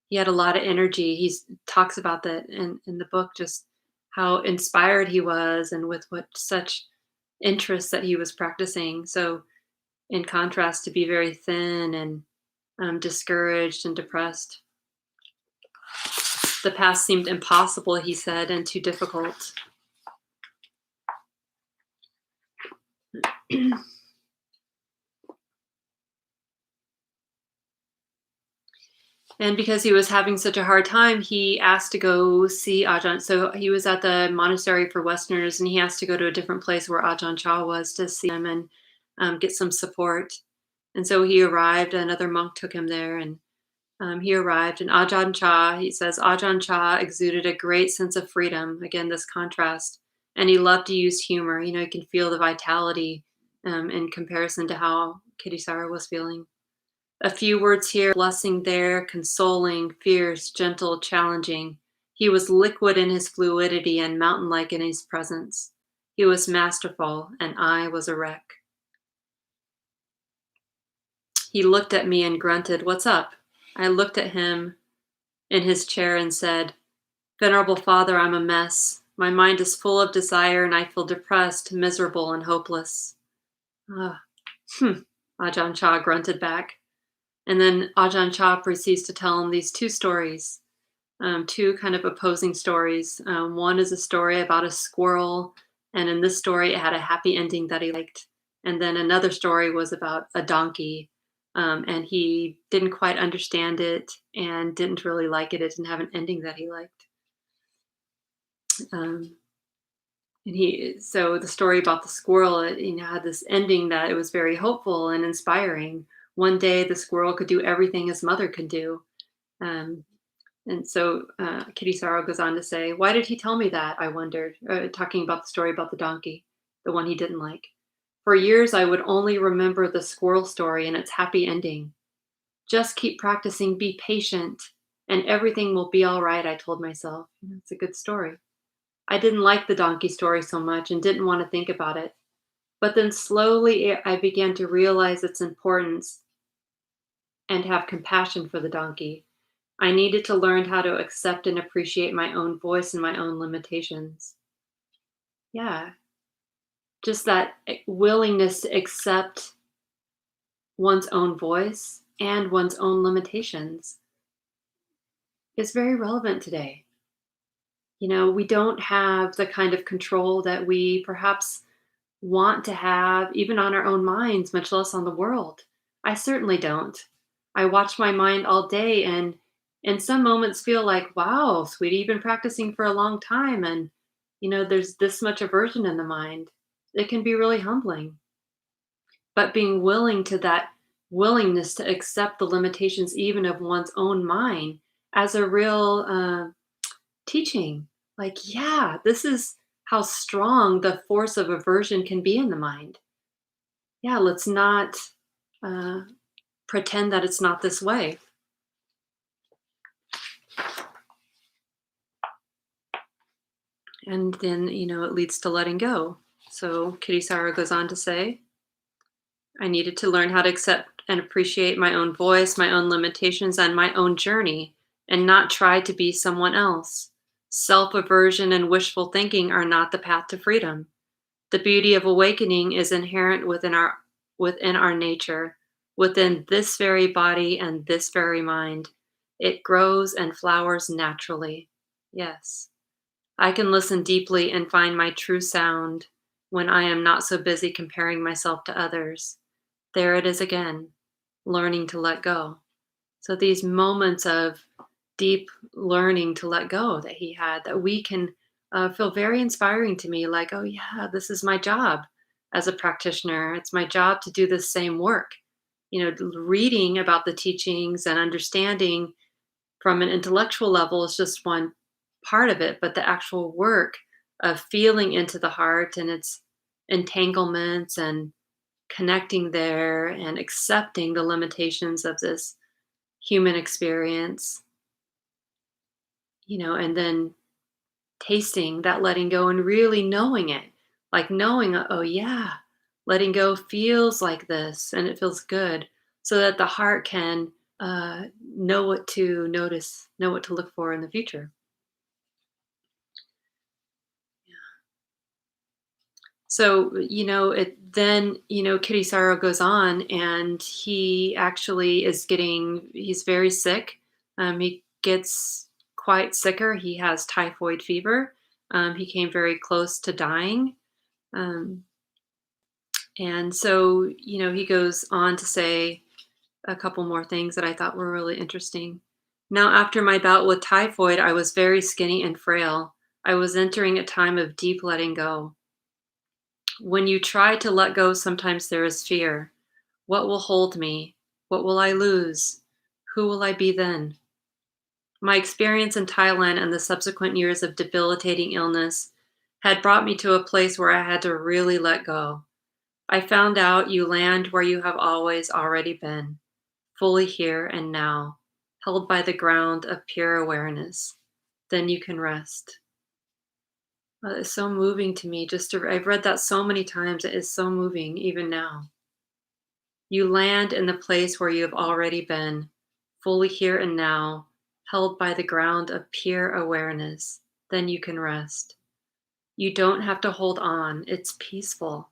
Speaker 1: he had a lot of energy. He talks about that in the book, just how inspired he was and with what such interest that he was practicing. So, in contrast to be very thin and discouraged and depressed. The past seemed impossible, he said, and too difficult. And because he was having such a hard time, he asked to go see Ajahn. So he was at the monastery for Westerners, and he asked to go to a different place where Ajahn Chah was to see him and get some support. And so he arrived. Another monk took him there, and he arrived. And Ajahn Chah, he says, Ajahn Chah exuded a great sense of freedom. Again, this contrast. And he loved to use humor. You know, you can feel the vitality in comparison to how Kittisaro was feeling. A few words here, blessing there, consoling, fierce, gentle, challenging. He was liquid in his fluidity and mountain-like in his presence. He was masterful, and I was a wreck. He looked at me and grunted, "What's up?" I looked at him in his chair and said, "Venerable Father, I'm a mess. My mind is full of desire, and I feel depressed, miserable, and hopeless." Ajahn Chah grunted back. And then Ajahn Chah proceeds to tell him these two stories, two kind of opposing stories. One is a story about a squirrel, and in this story, it had a happy ending that he liked. And then another story was about a donkey, and he didn't quite understand it and didn't really like it. It didn't have an ending that he liked. So the story about the squirrel, it had this ending that it was very hopeful and inspiring. One day, the squirrel could do everything his mother could do. Um, and so Kittisaro goes on to say, "Why did he tell me that?" I wondered, talking about the story about the donkey, the one he didn't like. "For years, I would only remember the squirrel story and its happy ending. Just keep practicing, be patient, and everything will be all right," I told myself. It's a good story. I didn't like the donkey story so much and didn't want to think about it. But then slowly I began to realize its importance and have compassion for the donkey. I needed to learn how to accept and appreciate my own voice and my own limitations. Yeah, just that willingness to accept one's own voice and one's own limitations is very relevant today. You know, we don't have the kind of control that we perhaps want to have, even on our own minds, much less on the world. I certainly don't. I watch my mind all day and in some moments feel like, wow, sweetie, you've been practicing for a long time. And, there's this much aversion in the mind. It can be really humbling. But being willing to that willingness to accept the limitations, even of one's own mind, as a real teaching. Like, yeah, this is how strong the force of aversion can be in the mind. Yeah, let's not uh, pretend that it's not this way. And then, it leads to letting go. So Kittisaro goes on to say, I needed to learn how to accept and appreciate my own voice, my own limitations, and my own journey, and not try to be someone else. Self aversion and wishful thinking are not the path to freedom. The beauty of awakening is inherent within our nature, within this very body and this very mind. It grows and flowers naturally. Yes. I can listen deeply and find my true sound when I am not so busy comparing myself to others. There it is again, learning to let go. So these moments of deep learning to let go that he had, that we can feel very inspiring to me. Like, oh yeah, this is my job as a practitioner. It's my job to do this same work. Reading about the teachings and understanding from an intellectual level is just one part of it, but the actual work of feeling into the heart and its entanglements and connecting there and accepting the limitations of this human experience, and then tasting that letting go and really knowing it, like knowing, oh, yeah, letting go feels like this and it feels good, so that the heart can know what to notice, know what to look for in the future. So, Kitty Sorrow goes on and he actually he's very sick. He gets quite sicker. He has typhoid fever. He came very close to dying. Um, and so, he goes on to say a couple more things that I thought were really interesting. Now, after my bout with typhoid, I was very skinny and frail. I was entering a time of deep letting go. When you try to let go, sometimes there is fear. What will hold me? What will I lose? Who will I be then? My experience in Thailand and the subsequent years of debilitating illness had brought me to a place where I had to really let go. I found out you land where you have always already been, fully here and now, held by the ground of pure awareness. Then you can rest. It's so moving to me. I've read that so many times. It is so moving even now. You land in the place where you have already been, fully here and now, held by the ground of pure awareness. Then you can rest. You don't have to hold on. It's peaceful.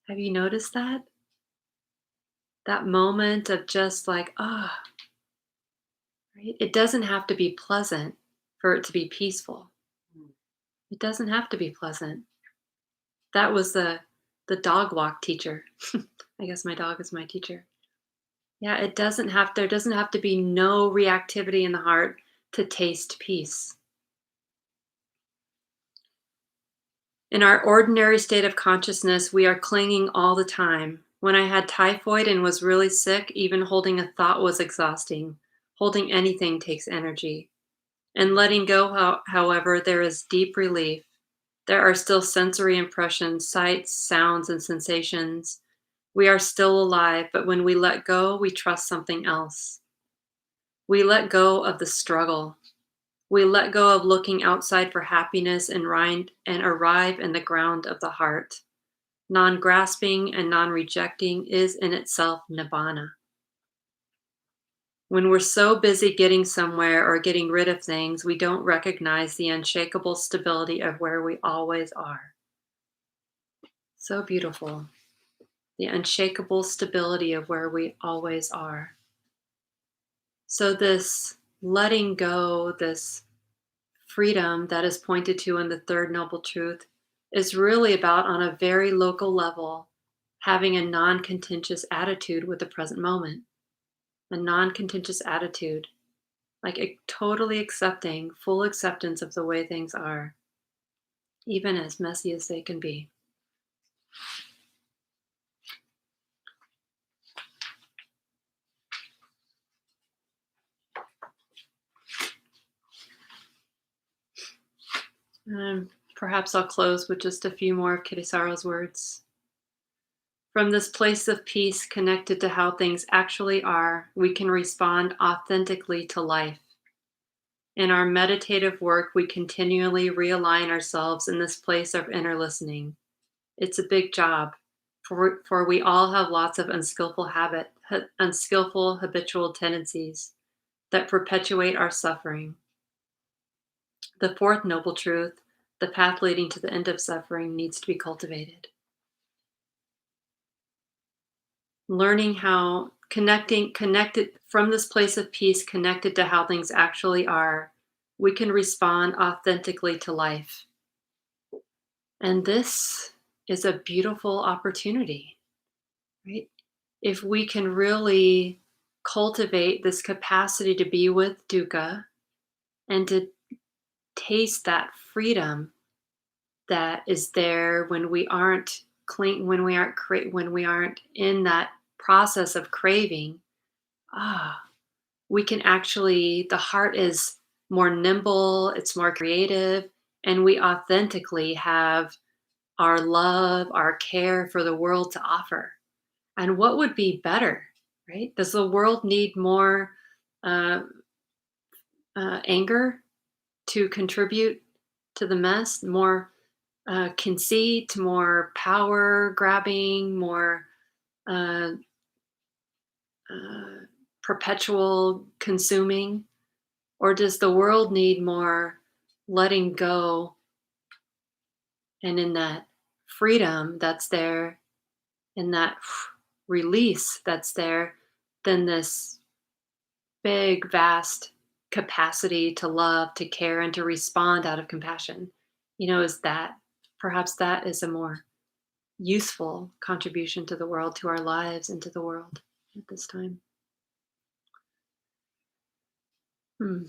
Speaker 1: Have you noticed that? That moment of just like, right? It doesn't have to be pleasant for it to be peaceful. It doesn't have to be pleasant. That was the dog walk teacher. I guess my dog is my teacher. Yeah, there doesn't have to be no reactivity in the heart to taste peace. In our ordinary state of consciousness, we are clinging all the time. When I had typhoid and was really sick, even holding a thought was exhausting. Holding anything takes energy. And letting go, however, there is deep relief. There are still sensory impressions, sights, sounds, and sensations. We are still alive, but when we let go, we trust something else. We let go of the struggle. We let go of looking outside for happiness and arrive in the ground of the heart. Non grasping and non rejecting is in itself nibbana. When we're so busy getting somewhere or getting rid of things, we don't recognize the unshakable stability of where we always are. So beautiful. The unshakable stability of where we always are. So, this letting go, this freedom that is pointed to in the third noble truth, is really about, on a very local level, having a non contentious attitude with the present moment. A non contentious attitude, like totally accepting, full acceptance of the way things are, even as messy as they can be. Perhaps I'll close with just a few more of Kittisaro's words. From this place of peace connected to how things actually are, we can respond authentically to life. In our meditative work, we continually realign ourselves in this place of inner listening. It's a big job, for we all have lots of unskillful habitual tendencies that perpetuate our suffering. The fourth noble truth, the path leading to the end of suffering, needs to be cultivated. Learning how connected from this place of peace, connected to how things actually are, we can respond authentically to life. And this is a beautiful opportunity, right? If we can really cultivate this capacity to be with Dukkha and to taste that freedom that is there when we aren't when we aren't in that process of craving, we can actually, the heart is more nimble, it's more creative, and we authentically have our love, our care for the world to offer. And what would be better, right? Does the world need more uh, anger to contribute to the mess? More conceit, more power grabbing, more uh, uh, perpetual consuming? Or does the world need more letting go, and in that freedom that's there, in that release that's there, then this big, vast capacity to love, to care, and to respond out of compassion? Is that perhaps that is a more useful contribution to the world, to our lives, and to the world at this time? Hmm.